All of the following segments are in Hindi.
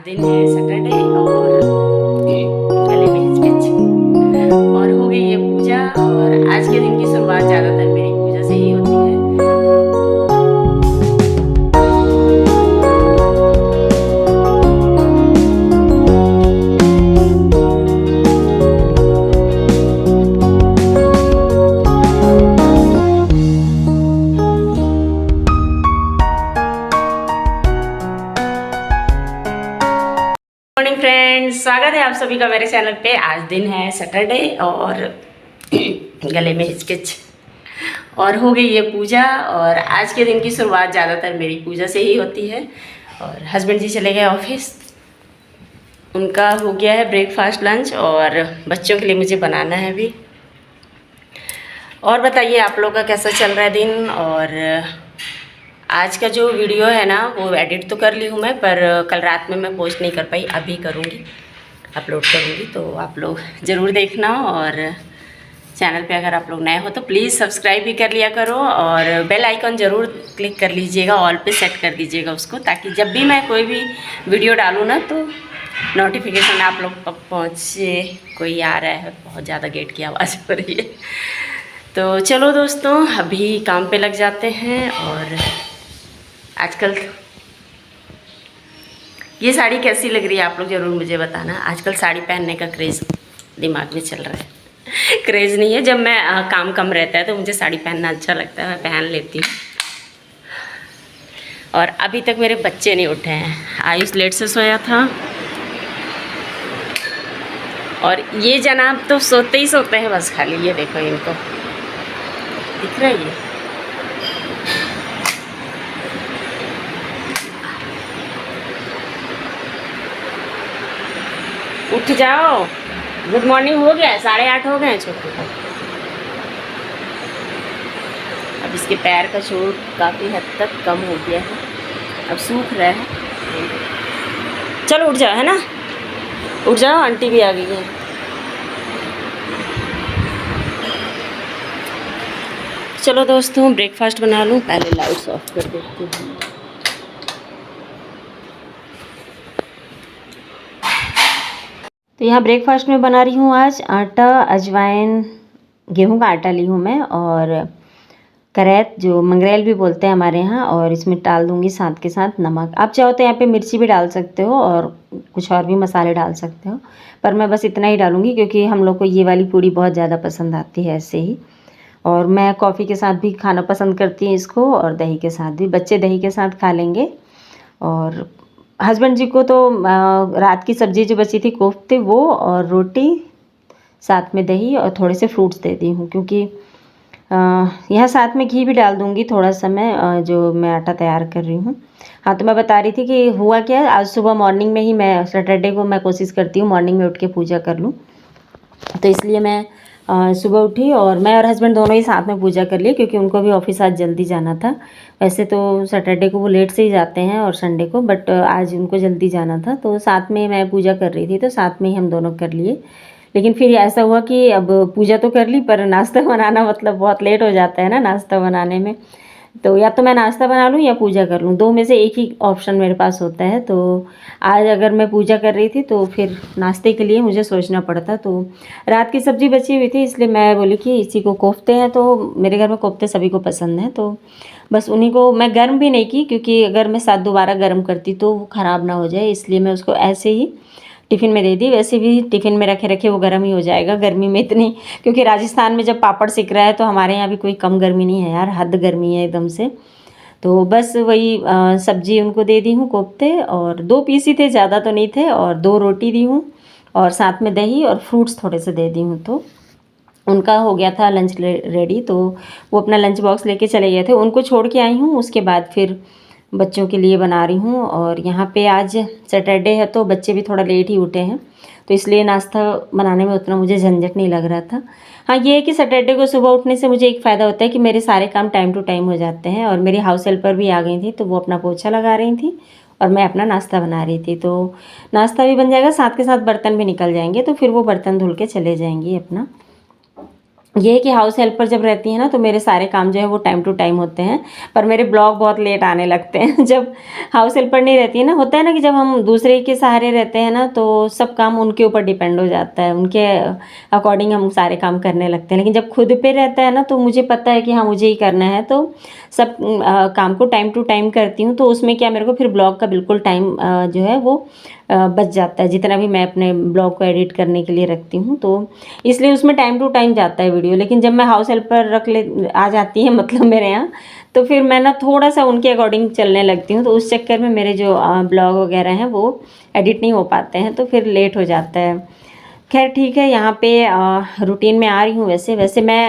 दिन है सैटरडे और गले में हिचकिच और हो गई है पूजा। और आज के दिन की शुरुआत ज़्यादातर मेरी पूजा से ही होती है। मॉर्निंग फ्रेंड्स, स्वागत है आप सभी का मेरे चैनल पे। आज दिन है सैटरडे और गले में हिचकिच और हो गई है पूजा। और आज के दिन की शुरुआत ज़्यादातर मेरी पूजा से ही होती है। और हस्बैंड जी चले गए ऑफिस, उनका हो गया है ब्रेकफास्ट लंच और बच्चों के लिए मुझे बनाना है अभी। और बताइए आप लोगों का कैसा चल रहा है दिन। और आज का जो वीडियो है ना वो एडिट तो कर ली हूँ मैं, पर कल रात में मैं पोस्ट नहीं कर पाई, अभी करूँगी, अपलोड करूँगी। तो आप लोग ज़रूर देखना। और चैनल पे अगर आप लोग नए हो तो प्लीज़ सब्सक्राइब भी कर लिया करो और बेल आइकन ज़रूर क्लिक कर लीजिएगा, ऑल पे सेट कर दीजिएगा उसको, ताकि जब भी मैं कोई भी वीडियो डालूँ ना तो नोटिफिकेशन आप लोग तक पहुँचे। कोई आ रहा है, बहुत ज़्यादा गेट की आवाज़ हो रही है। तो चलो दोस्तों, अभी काम पे लग जाते हैं। और आजकल ये साड़ी कैसी लग रही है आप लोग ज़रूर मुझे बताना। आजकल साड़ी पहनने का क्रेज़ दिमाग में चल रहा है। क्रेज़ नहीं है, जब मैं काम कम रहता है तो मुझे साड़ी पहनना अच्छा लगता है, मैं पहन लेती हूँ। और अभी तक मेरे बच्चे नहीं उठे हैं। आयुष लेट से सोया था और ये जनाब तो सोते ही सोते हैं बस खाली। ये देखो, इनको दिख रहा है ये। उठ जाओ, गुड मॉर्निंग हो गया, 8:30 हो गए हैं छोटे को। अब इसके पैर का चोट काफ़ी हद तक कम हो गया है, अब सूख रहा है। चलो उठ जाओ, है ना, उठ जाओ, आंटी भी आ गई है। चलो दोस्तों, ब्रेकफास्ट बना लूँ, पहले लाइट्स ऑफ कर देती हूँ। तो यहाँ ब्रेकफास्ट में बना रही हूँ आज आटा, अजवाइन, गेहूं का आटा ली हूँ मैं, और करैत जो मंगरेल भी बोलते हैं हमारे यहाँ, और इसमें डाल दूँगी साथ के साथ नमक। आप चाहो तो यहाँ पे मिर्ची भी डाल सकते हो और कुछ और भी मसाले डाल सकते हो, पर मैं बस इतना ही डालूँगी क्योंकि हम लोग को ये वाली पूड़ी बहुत ज़्यादा पसंद आती है ऐसे ही। और मैं कॉफ़ी के साथ भी खाना पसंद करती हूँ इसको, और दही के साथ भी। बच्चे दही के साथ खा लेंगे। और हस्बैंड जी को तो रात की सब्ज़ी जो बची थी, कोफ्ते, वो और रोटी, साथ में दही और थोड़े से फ्रूट्स दे दी हूँ, क्योंकि यहाँ साथ में घी भी डाल दूँगी थोड़ा सा मैं, जो मैं आटा तैयार कर रही हूँ। हाँ, तो मैं बता रही थी कि हुआ क्या, आज सुबह मॉर्निंग में ही, मैं सैटरडे को मैं कोशिश करती हूँ मॉर्निंग में उठ के पूजा कर लूँ, तो इसलिए मैं सुबह उठी और मैं और हस्बैंड दोनों ही साथ में पूजा कर लिए, क्योंकि उनको भी ऑफिस आज जल्दी जाना था। वैसे तो सैटरडे को वो लेट से ही जाते हैं और संडे को, बट आज उनको जल्दी जाना था, तो साथ में मैं पूजा कर रही थी, तो साथ में ही हम दोनों कर लिए। लेकिन फिर ऐसा हुआ कि अब पूजा तो कर ली, पर नाश्ता बनाना मतलब बहुत लेट हो जाता है ना नाश्ता बनाने में। तो या तो मैं नाश्ता बना लूँ या पूजा कर लूँ, दो में से एक ही ऑप्शन मेरे पास होता है। तो आज अगर मैं पूजा कर रही थी तो फिर नाश्ते के लिए मुझे सोचना पड़ता। तो रात की सब्ज़ी बची हुई थी, इसलिए मैं बोली कि इसी को कोफ्ते हैं, तो मेरे घर में कोफ्ते सभी को पसंद हैं, तो बस उन्हीं को मैं गर्म भी नहीं की, क्योंकि अगर मैं साथ दोबारा गर्म करती तो वो ख़राब ना हो जाए, इसलिए मैं उसको ऐसे ही टिफ़िन में दे दी। वैसे भी टिफ़िन में रखे रखे वो गर्म ही हो जाएगा गर्मी में इतनी, क्योंकि राजस्थान में जब पापड़ सिक रहा है तो हमारे यहाँ भी कोई कम गर्मी नहीं है यार, हद गर्मी है एकदम से। तो बस वही सब्जी उनको दे दी हूँ, कोफ्ते, और 2 पीस ही थे, ज़्यादा तो नहीं थे, और 2 रोटी दी हूँ, और साथ में दही और फ्रूट्स थोड़े से दे दी हूँ। तो उनका हो गया था लंच रेडी, तो वो अपना लंच बॉक्स लेके चले गए थे, उनको छोड़ के आई हूँ। उसके बाद फिर बच्चों के लिए बना रही हूँ। और यहाँ पे आज सैटरडे है तो बच्चे भी थोड़ा लेट ही उठे हैं, तो इसलिए नाश्ता बनाने में उतना मुझे झंझट नहीं लग रहा था। हाँ, ये है कि सैटरडे को सुबह उठने से मुझे एक फ़ायदा होता है कि मेरे सारे काम टाइम टू टाइम हो जाते हैं। और मेरी हाउस हेल्पर भी आ गई थी, तो वो अपना पोछा लगा रही थी और मैं अपना नाश्ता बना रही थी, तो नाश्ता भी बन जाएगा, साथ के साथ बर्तन भी निकल जाएंगे, तो फिर वो बर्तन धुल के चले जाएंगी अपना। ये है कि हाउस हेल्पर जब रहती है ना तो मेरे सारे काम जो है वो टाइम टू टाइम होते हैं, पर मेरे ब्लॉग बहुत लेट आने लगते हैं जब हाउस हेल्पर नहीं रहती है ना, होता है ना कि जब हम दूसरे के सहारे रहते हैं ना तो सब काम उनके ऊपर डिपेंड हो जाता है, उनके अकॉर्डिंग हम सारे काम करने लगते हैं। लेकिन जब खुद पे रहता है ना तो मुझे पता है कि हाँ मुझे ही करना है, तो सब काम को टाइम टू टाइम करती हूँ। तो उसमें क्या मेरे को फिर ब्लॉग का बिल्कुल टाइम जो है वो बच जाता है, जितना भी मैं अपने ब्लॉग को एडिट करने के लिए रखती हूँ, तो इसलिए उसमें टाइम टू टाइम जाता है वीडियो। लेकिन जब मैं हाउस हेल्पर रख ले आ जाती है मतलब मेरे यहाँ, तो फिर मैं ना थोड़ा सा उनके अकॉर्डिंग चलने लगती हूँ, तो उस चक्कर में मेरे जो ब्लॉग वगैरह हैं वो एडिट नहीं हो पाते हैं, तो फिर लेट हो जाता है। खैर ठीक है, यहाँ पे रूटीन में आ रही हूँ। वैसे वैसे मैं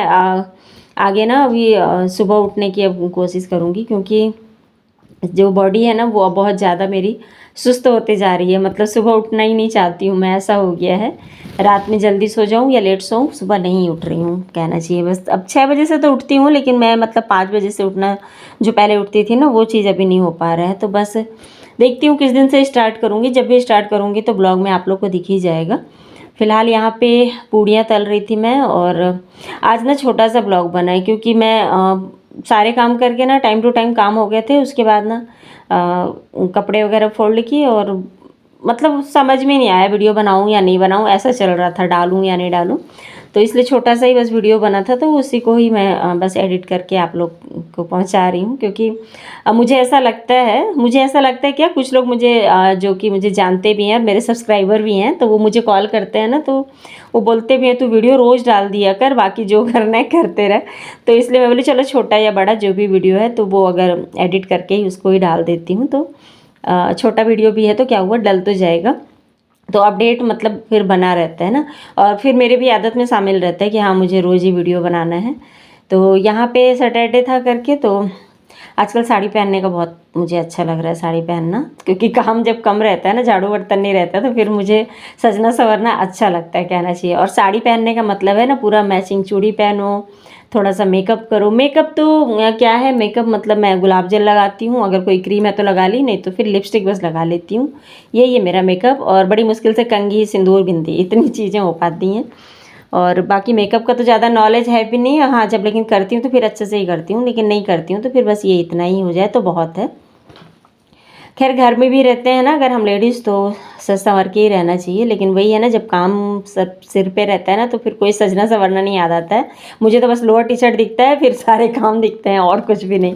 आगे ना अभी सुबह उठने की अब कोशिश करूँगी, क्योंकि जो बॉडी है ना वो अब बहुत ज़्यादा मेरी सुस्त होते जा रही है, मतलब सुबह उठना ही नहीं चाहती हूँ मैं, ऐसा हो गया है। रात में जल्दी सो जाऊँ या लेट सोऊँ, सुबह नहीं उठ रही हूँ कहना चाहिए बस। अब 6 बजे से तो उठती हूँ, लेकिन मैं मतलब 5 बजे से उठना जो पहले उठती थी ना वो चीज़ अभी नहीं हो पा रहा है। तो बस देखती हूँ किस दिन से स्टार्ट करूँगी, जब भी स्टार्ट करूँगी तो ब्लॉग में आप लोग को दिख ही जाएगा। फ़िलहाल यहाँ पे पूड़ियाँ तल रही थी मैं, और आज ना छोटा सा ब्लॉग बना है, क्योंकि मैं सारे काम करके ना टाइम टू टाइम काम हो गए थे। उसके बाद ना कपड़े वगैरह फोल्ड किए, और मतलब समझ में नहीं आया वीडियो बनाऊं या नहीं बनाऊं, ऐसा चल रहा था डालूं या नहीं डालूं। तो इसलिए छोटा सा ही बस वीडियो बना था, तो उसी को ही मैं बस एडिट करके आप लोग को पहुंचा रही हूं। क्योंकि मुझे ऐसा लगता है क्या, कुछ लोग मुझे जो कि मुझे जानते भी हैं और मेरे सब्सक्राइबर भी हैं, तो वो मुझे कॉल करते हैं ना, तो वो बोलते भी हैं तू वीडियो रोज़ डाल दिया कर, बाकी जो करना है करते रह। तो इसलिए मैं बोली चलो छोटा या बड़ा जो भी वीडियो है तो वो अगर एडिट करके ही उसको ही डाल देती हूँ, तो छोटा वीडियो भी है तो क्या हुआ, डल तो जाएगा, तो अपडेट मतलब फिर बना रहता है ना। और फिर मेरे भी आदत में शामिल रहता है कि हाँ मुझे रोज़ ही वीडियो बनाना है। तो यहाँ पे सैटरडे था करके, तो आजकल साड़ी पहनने का बहुत मुझे अच्छा लग रहा है, साड़ी पहनना, क्योंकि काम जब कम रहता है ना, झाड़ू बर्तन नहीं रहता, तो फिर मुझे सजना संवरना अच्छा लगता है कहना चाहिए। और साड़ी पहनने का मतलब है ना पूरा मैचिंग चूड़ी पहनो, थोड़ा सा मेकअप करो। मेकअप तो क्या है, मेकअप मतलब मैं गुलाब जल लगाती हूँ, अगर कोई क्रीम है तो लगा ली, नहीं तो फिर लिपस्टिक बस लगा लेती हूँ। यही है मेरा मेकअप, और बड़ी मुश्किल से कंघी सिंदूर बिंदी इतनी चीज़ें हो पाती हैं। और बाकी मेकअप का तो ज़्यादा नॉलेज है भी नहीं, हाँ जब लेकिन करती हूँ तो फिर अच्छे से ही करती हूँ, लेकिन नहीं करती हूँ तो फिर बस ये इतना ही हो जाए तो बहुत है। खैर घर में भी रहते हैं ना अगर हम लेडीज़, तो सज संवर के ही रहना चाहिए। लेकिन वही है ना, जब काम सब सिर पे रहता है ना तो फिर कोई सजना संवरना नहीं याद आता है। मुझे तो बस लोअर टी शर्ट दिखता है, फिर सारे काम दिखते हैं और कुछ भी नहीं।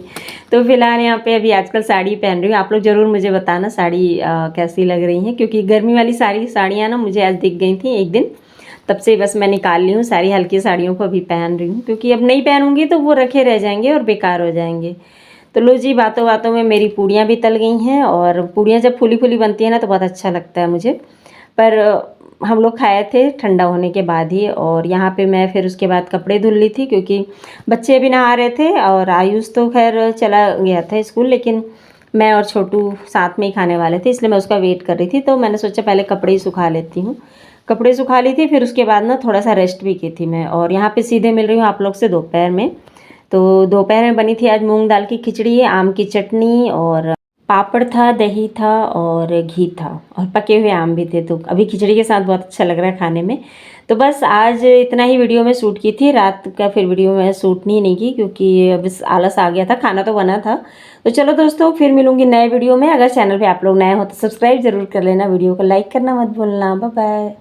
तो फिलहाल यहाँ पे अभी आजकल साड़ी पहन रही हूँ। आप लोग ज़रूर मुझे बताना साड़ी कैसी लग रही हैं, क्योंकि गर्मी वाली सारी साड़ियाँ ना मुझे आज दिख गई थी एक दिन, तब से बस मैं निकाल ली हूँ सारी हल्की साड़ियों को अभी पहन रही हूँ, क्योंकि अब नहीं पहनूंगी तो वो रखे रह जाएंगे और बेकार हो जाएंगे। तो लो जी, बातों बातों में मेरी पूड़ियाँ भी तल गई हैं, और पूड़ियाँ जब फूली फूली बनती हैं ना तो बहुत अच्छा लगता है मुझे। पर हम लोग खाए थे ठंडा होने के बाद ही, और यहाँ पे मैं फिर उसके बाद कपड़े धुल ली थी, क्योंकि बच्चे भी नहा रहे थे, और आयुष तो खैर चला गया था स्कूल, लेकिन मैं और छोटू साथ में ही खाने वाले थे, इसलिए मैं उसका वेट कर रही थी। तो मैंने सोचा पहले कपड़े ही सुखा लेती हूँ। कपड़े सुखा ली थी, फिर उसके बाद ना थोड़ा सा रेस्ट भी की थी मैं, और यहाँ पे सीधे मिल रही हूँ आप लोग से दोपहर में। तो दोपहर में बनी थी आज मूंग दाल की खिचड़ी, आम की चटनी, और पापड़ था, दही था, और घी था, और पके हुए आम भी थे। तो अभी खिचड़ी के साथ बहुत अच्छा लग रहा है खाने में। तो बस आज इतना ही वीडियो में शूट की थी, रात का फिर वीडियो में शूट नहीं की, क्योंकि अब आलस आ गया था, खाना तो बना था। तो चलो दोस्तों, फिर मिलूंगी नए वीडियो में। अगर चैनल पे आप लोग नए हो तो सब्सक्राइब जरूर कर लेना, वीडियो को लाइक करना मत भूलना। Bye bye.